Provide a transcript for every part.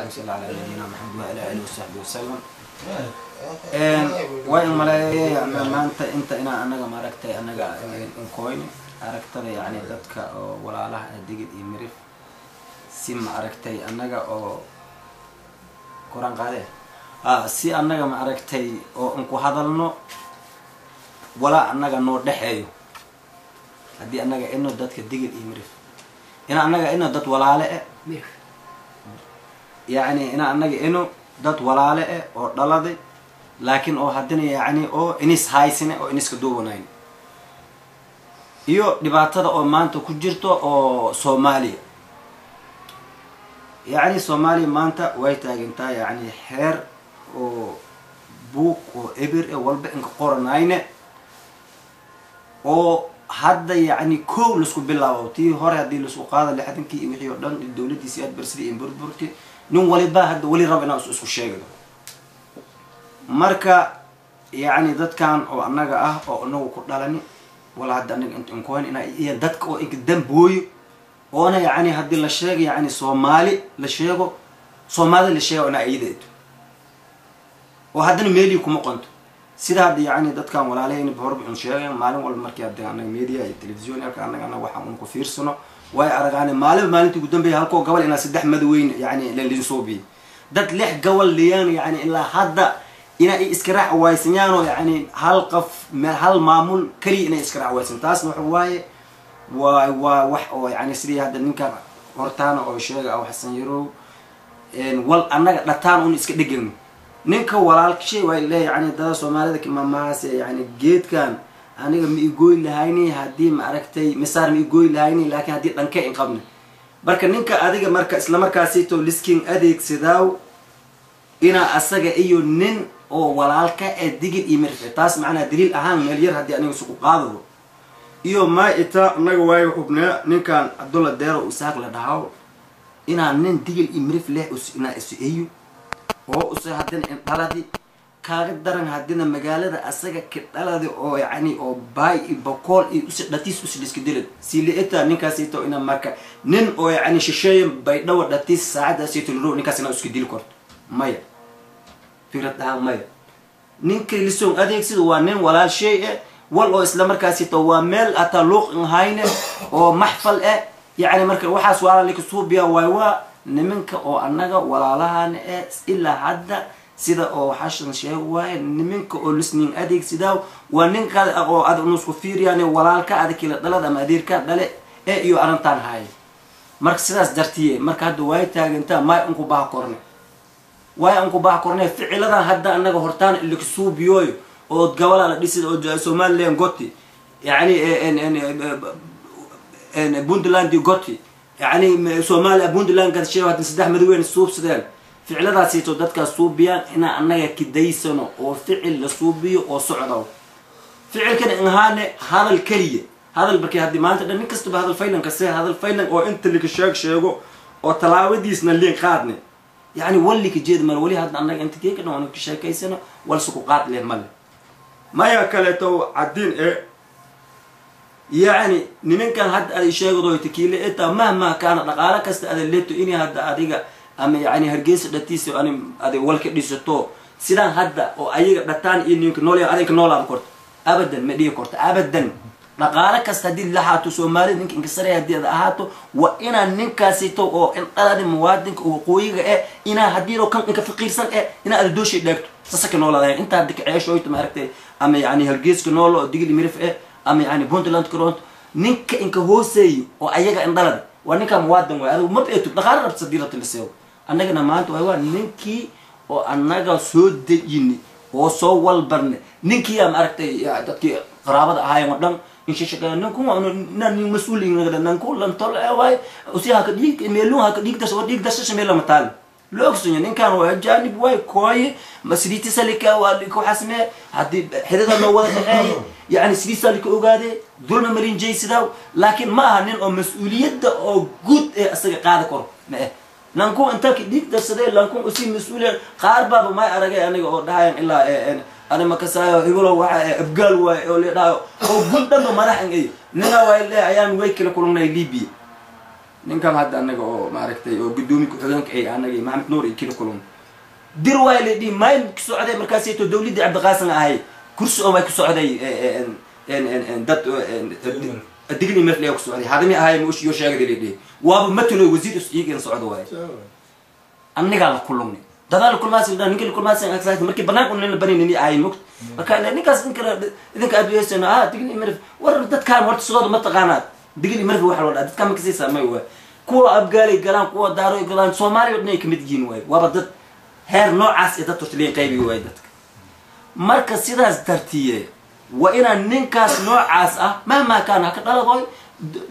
صلى على نبينا محمد وعلى آله وصحبه وسلم. وين ملايا ما أنت أنا ما ركتي أنا كوين أركتنا يعني ذاتك ولا له دقيق يمرف سيم أركتي أنا أو قرآن قاله سي أنا ما أركتي أو إنكو هذا لنا ولا أنا نور دحيو هدي أنا إنه ذاتك دقيق يمرف أنا إنه ذات ولا له يعني أنا إنه ذات ولا له أو دلادي لكن أو هدنا يعني أو إنيس هاي سنة أو إنيس كدوبناين iyo dhibaatada oo maanta ku jirto oo Soomaaliya يعني Soomaaliya maanta way taagantaa يعني xeer oo buuq oo eber walba in qoranayna oo hadda يعني koow la isku bilaabo tii hore hadii la isku qaado lixdankii wixii oo dhan dawladdiisa aad barsidii in burburti nin waliba hadda wali rabina isku sheegay marka يعني dadkan oo anaga ah oo anagu ku dhalani ولا هذا أنت إنكوين إن هي دتك أو إنك دم بوي وأنا يعني هذي الأشياء يعني صومالي الأشياء صومالي الأشياء أنا أيدت وهذا الميديا كم قنت سيدا هذي يعني دتك ولا عليه إن بهرب إنشاء معلوم ولا مركب ده أنا ميديا التلفزيون أنا واحد من كثير سنة وأرجع يعني معلوم تقدم به هالكو قبل إن سيد أحمد وين يعني للجنسوبي دت لح قبل ليان يعني إلا هذا إن إسكراع وايسنيانو يعني هالقف هالمعمول كلي إن إسكراع وايسن تاس نحواي وح يعني سري هذا نكر هرتان أو شيء أو حسن يرو إن وال أنا نتان ون إسكدجن نك ولا شيء ولا يعني ده سومالي ذاك ما ماس يعني جيت كان أنا يقول لهايني هدي معركتي مسار يقول لهايني لكن هدي تنكئ قبل بركة نك أديك مركز إسلام مركزيتو لسكين أديك سداو إنا أسجع إيو نن أو walaalka ee digid imirf taas macna daliil ahaan meel yar hadii anigu suuq qaado iyo ma ita anaga way xubnaa ninkan Abdullah Deero u saaq la dhahaw ina nin digil imirf leh ina isu oo u soo hadan in daladi kaaga daran hadina magaalada asaga ka daladi oo yani oo bay boqol u dhatiis u iska dilad si leeta ninkaas ito ina marka nin oo yani shisheey bay dhaw dhatiis saacada si tulro ninkaas ina isku dil korto maya فكرة ماي نينك لسون أديك سيد وانين ولا شيء والله إسلام مركزي توامل أتلوق هاينه أو محفل يعني مركز واحد سؤال لك صوبيا ويوا نمنك أو أنجا ولا لها إلا حدا سيدا أو حشن شيء واي نمنك أو لسنين أديك سيدا وانينك أو أدو نسخ فير يعني ولا لك أديك لا ما أديرك دل يو أرنتان هاي مركز سيدا درتيه مركز دواي تاج أنت ما أنكو باكورني واي أنكو باكورني فعلا هذا أنك هرتان اللي كسوبيوي أو تجاولا على ديس أو سومالي أنقطي يعني إن بوندلاندي قطي يعني سومالي بوندلاند قد شيء واحد سدح مدوين السوب سدال فعلا سيتو دتك السوبيان إن أنك كديسنا أو فعل السوبي أو صعدوا فعل كان إن هذا الكلية هذا البركي هذا ما أنت نكستب هذا الفيلم كسر هذا الفيلم أو أنت اللي كشاك شيء أو تلاوديسنا اللي خادني يعني ولي كجيد من ولي هذا أنك أنت كيك إنه أنا كشاكي سنة والسقوقات له مل ما يأكلته عدين يعني نمن كان هذا الشيء قدوي تكيله إنت مهما كان رقارك استأذلته إني هذا أديك أم يعني هرجيس دتيس أنا هذا والك ديستو سيدان هذا أو أي دتان إني كنولي عليك نولا بكرت أبدا مدي كرت أبدا رقارك استدل لحاتو سومالي نك إنكسر هدي هاتو وإنا نكاسيتو أو إن قلاد موادك وقوية إنا هديرو كم إنك فقير سن إنا الدوشي دكتو سسكن ولا ده أنت هديك عيش ويت ما عرفت أما يعني هرجيس كنولو ديجي اللي ميرف أما يعني بونتلاند كرونت نك إنك هو سي أو أيجا إن ضلد ونك مواد وهذا ما بقيتو نقارن بتصديرة اللي أنا جنا ما أنتوا هو نكي أو أنا جا سود يني أو سوال برن نكي يا عرفت يا تكي قرابة هاي مدام إن شاء الله نكون نني مسؤولين هذا نكون لن طلع واي وسيها كديك ميلوها كديك دش ميلا مثال لوكسون يعني كانوا جانب واي كوي مسريتي سلكة والكو حسمة هدي حدث المواد يعني سري سلكة أوجاده دون مرين جاي سداو لكن ما هنن أو مسؤولية أو جود أصدق قاعدة كور ما نكون أنت كديك دش ده نكون أسي مسؤولية خاربة ما أرجع أنا ده إلا أنا ما كسايا يقولوا واحد أبقال ولا ده أو قلت له ما راح نجي نلا ولا أيام ويك كل كلنا ليبي ninkan hadda anaga oo maaragtay oo gudoomiye ku-xigeenka ay anaga maxamed nuur iyo kila kulun dir waa la dhii mayn ku socday markaasayto dawladda cabdiqaasim ahay kursi oo way ku socday dad digni markii ay ku socday hadami ahay muush iyo sheegay leeyahay waaba matalo wasiir iyaga socdo waay aniga la kulumni dadaal kulmaas ninka kulmaas aksaayay markii banaan u barinay ay muqt marka ninkaas idinka adweysana digni marf war dadkaan horta soo ma taqaanaad digni marf waxa loo dadka ma kasii saamay waa kuwa abgaali galaan kuwa daaro galaan Soomaaliya wadnay kamid yihiin waay waaba dad heer noocaas ee dadku tiliin qaybi waay dadka marka sidaas dartiye wa ina ninkaas noocaas ah mahma kana ka dhaladoy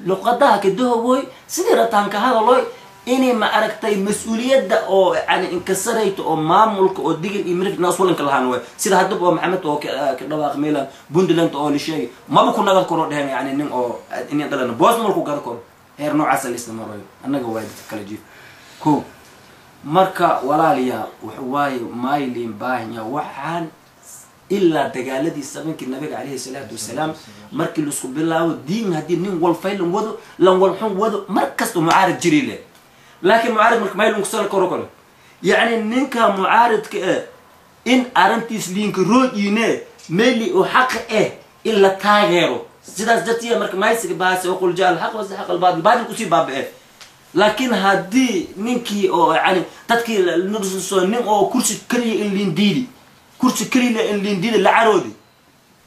luqadaha ka dahooy sidii rataan ka hadaloy inay ma aragtay mas'uuliyadda oo yani inkasarayto oo maamulka oo digil iyo mirif naas walanka lahaan way sida hadda oo maxamed oo ka dhawaaq meelan Puntland oo la sheegay ma ku nagal karo dhahan yani nin oo in dalana boos markuu gar karo heer noocaas la isticmaalayo annaga way kala jiif ko marka walaaliya waxa maylin baahnya waxaan illa dagaaladii sabanki nabiga kaleey salaatu wasalaam markii la isku bilaabo diin hadii nin wal fayl wado lan wal xun wado markaas mu'aarid jirile laakiin mu'aarid marka maylin ku soo koro yani ninka mu'aaridka in arantiis liinka roojine meeli oo xaq illa taageero sidaas dadtiya marka maysiga baas oo qul jaal xaq was xaq albaad baad ku si baabay laakiin hadii ninkii oo yani dadkii nudusoo nin oo kursi kaliya in liin diidi kursi kaliya in liin diidi la caroodi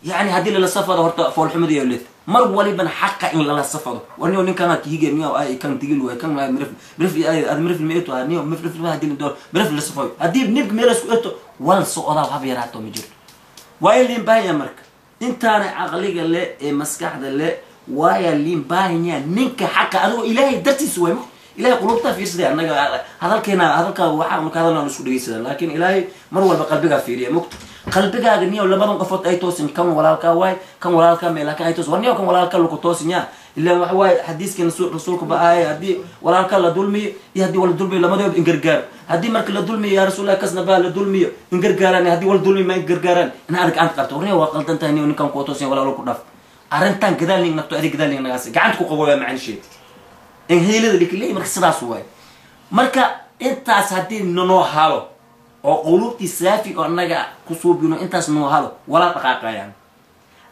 yani hadii la safado horta fool xumadi iyo lid mar waliban xaq in la safado warniyo ninkan ka higeenyo ay kan digil way kan mirif meeto aniyo mirif hadii door mirif la safado hadii nib meelas ku eto wal socda hab yaraato ma jirto way liin baaya marka intaana aqliga le ee maskaxda le way liin baaya ninka xaq adigu ilaahay dartiis way ilaahay qulubta fiirsaday anaga hadalka waxa ma ka hadalna isku dhageysada laakiin ilaahay mar walba qalbiga fiiriya muqto qalbigaaga niyo labadan qofood ay toosin kan walaalka way kan walaalka meelaka ay toos warniyo kan walaalka lagu toosinya illa waxa way xadiiska rasuulku baay hadii walaalka la dulmiyo iyo hadii wala dulmiyo lamadood in gargaar hadii marka la dulmiyo ya rasuulullah kasna baa la dulmiyo in gargaaraan hadii wala dulmiyo ma gargaaraan in arag aan qabto warniyo waa qaldan tahay niyo ninkan ku toosinya walaalku dhaf arintan gadaalin nafto adig gadaalin nagaas gacanta ku qabooya macaan shay in heelada likilay marka sidaas way marka intaas hadii noo halo oo qulubti saafi oo anaga ku suubino intaas noo halo wala dhaqaaqayaan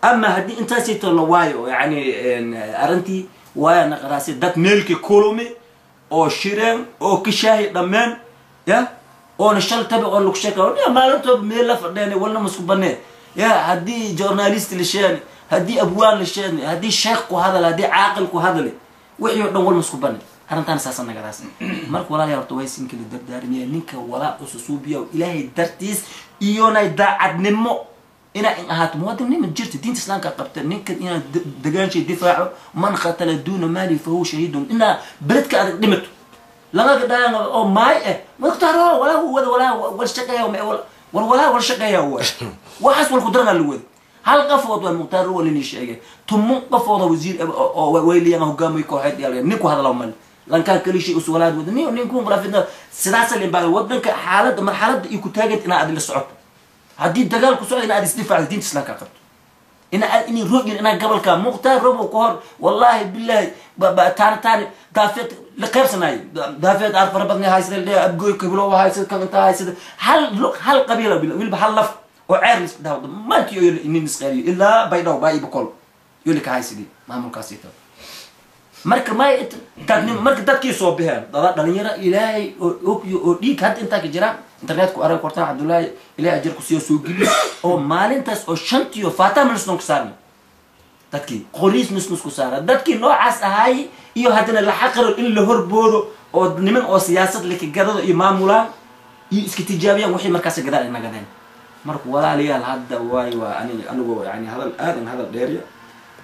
ama hadii intaas ito la waayo yani arintii waa naqraasi dad meelki kulumi oo shireen oo kishaahi dhammaan ya oo nashal tabi oo lagu sheeko maalinta meel la fadheen walna masku banee ya hadii journalist la sheegay hadii abwaan la sheegay hadii sheekh ku hadal hadii caaqil ku hadal wixii oo dhan wal masku banee arintan saasan nagaraas marka walaal yarto way sin kala dardaarmiya ninka wala usuubiyo ilaahay dartiis iyo nay daacadnimo ina ahaat muwaadinimo jirta diinta islaamka qabta ninka ina dagaanshay difaaco man qatala duna mali fa huwa shahidun ina baladka adag dhimato laga gadaan oo maay waqtaro wala shaqeeyo wala shaqeeyo waxas wal qudrana loo wada hal qafood waa muqtar wala ni sheegay tumun qafooda wasiir oo wayliyan hogaamay kooxeed yaalay ninku hadalo mal lan ka kali shay uswalaad wadani oo ninku qrafidna sidaas la baa wadanka xaaladda marxaladda ay ku taagant ina aad la socoto hadii dagaal ku socdo ina aad isdifaac diinta islaamka qabto ina roogin ina gabalka muqtar robo ko hor wallahi billahi taani daafet la qaybsanay daafet ar farabadni haysada abgooy kablo haysada kan inta haysada hal qabila wilba hal laf oo ceerlis daawdo maantii oo in isqaaliyo illa baydaw baay bukol yuli ka haysidi maamulkaas ito marka ma tagnin marka dadkii soo bixeen dhalinyaro ilaahay oo dhiig had inta ka jira internet ku arag qortaan Abdullahi ilaahay ajir ku soo gili oo maalintaas oo shantiyo Fatima nusnoo ku saarnay dadkii qoriis nusnoo ku saara dadkii noocaas ahay iyo hadana la xaqiro in la horboodo oo niman oo siyaasad leh ka gadado iyo maamulaan iyo iska tijaabiyaan wixii markaas gadaal inaga gadeen marka walaaliyaal hadda waa anigu yani hadal dheeriya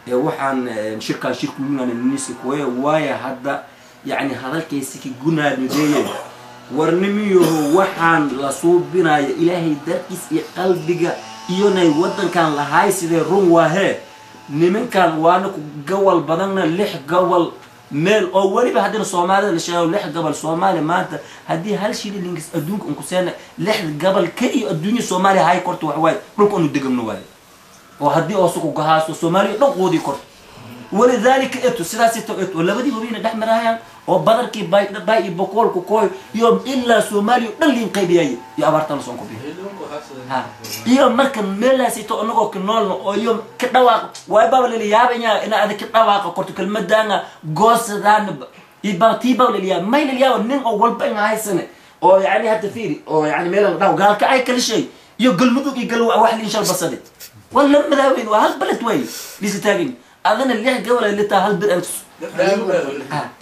ee waxaan shirka weynaan niska kuwee waaya hadda yani hadalkiisa ka gunaadmeeyay warnimiyo waxaan la suubinayo ilaahay darkiis iyo qalbiga iyo nay wadankan la haysidee run waahe nimankan waana ku gawal badanna 6 gawal meel oo waliba hadina Soomaalida la sheego 6 gabal Soomaali maanta hadii hal shilling adduunka ku seen 6 gabal kaliya adduunka Soomaali hay korto wax way dhulka uu degamno waay oo hadii oo suuq gahaaso Soomaali dhaqoodi korto walidaalika eto sidaas eto labadii bobina dhaxmarayaan oo badarkii bay boqol ku kooy iyo illa Soomaaliya dhalin qaybiyay iyo abartan soo ku biyo ha iyo marka meelaasito anagoo ka nool oo iyo ka dhawaaq way baba la yaabaya in aad ka dhawaaq qorto kelmadana goosadaan يبغى لليا ما لليا ونن أول بين هاي السنة أو يعني حتى فيري أو يعني ميلان ده وقال كأي كل شيء يقول مدوك يقولوا واحد إن شاء الله بصدق ولا مذاوين وهل بلد وين ليس تاجين أظن اللي جوا اللي تهل بالأمس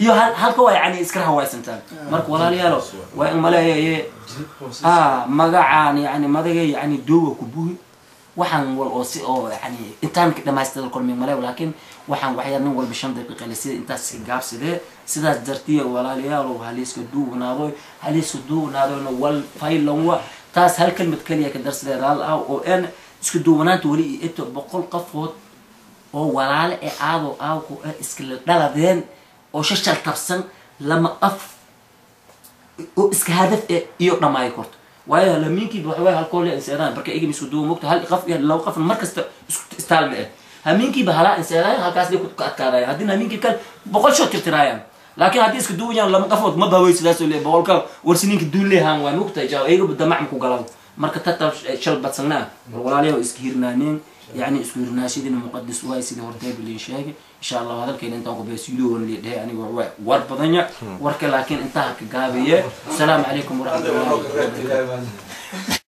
يو هل كوا يعني إسكرها وايد سنتان مرك ولا ليالو وين ملا هي ما قاعد يعني ما ذي يعني دو كبوه waxaan wal oo si oo yani intaan ka dhamaystirno kulmi malay laakiin waxaan waxyaaban wal bishan daqiiqo la sida intaas si gaabsade sidaas dartiya walaalayaal oo haliiska duunaado wal faylan wa taas hal kalmad kaliya ka darsadee raal ah oo aan isku duunaanta wali inta boqol qofood oo walaal ee aado ku iska dhaladeen oo shashal tabsan lama af oo iska hadaf iyo dhamaay korto waayo lamiinkii waxay halkool insaanaan marka iga misuduu mugta hal qaf iyo law qaf markasta istaalme hamiinkii bahala insaanaan halkaas ku adkaadaya hadii hamiinkii kal boqol shot tirtirayaan laakiin hadii isku duunyaan lama qafood ma baway sidaas oo leeyahay boqolka warsiniinka duuleehan waa mugta jaa iyagu damac ku galado marka tatal shal badsanaa walaalayaal iskiirnaaneen يعني اسكو ناشدين المقدس واي سيدي ورتاي بلين شاغي ان شاء الله هذا الكين انت كبيسيلو ون لي دهي اني ور بدنيا ورك لكن انت كغابيه السلام عليكم ورحمه الله وبركاته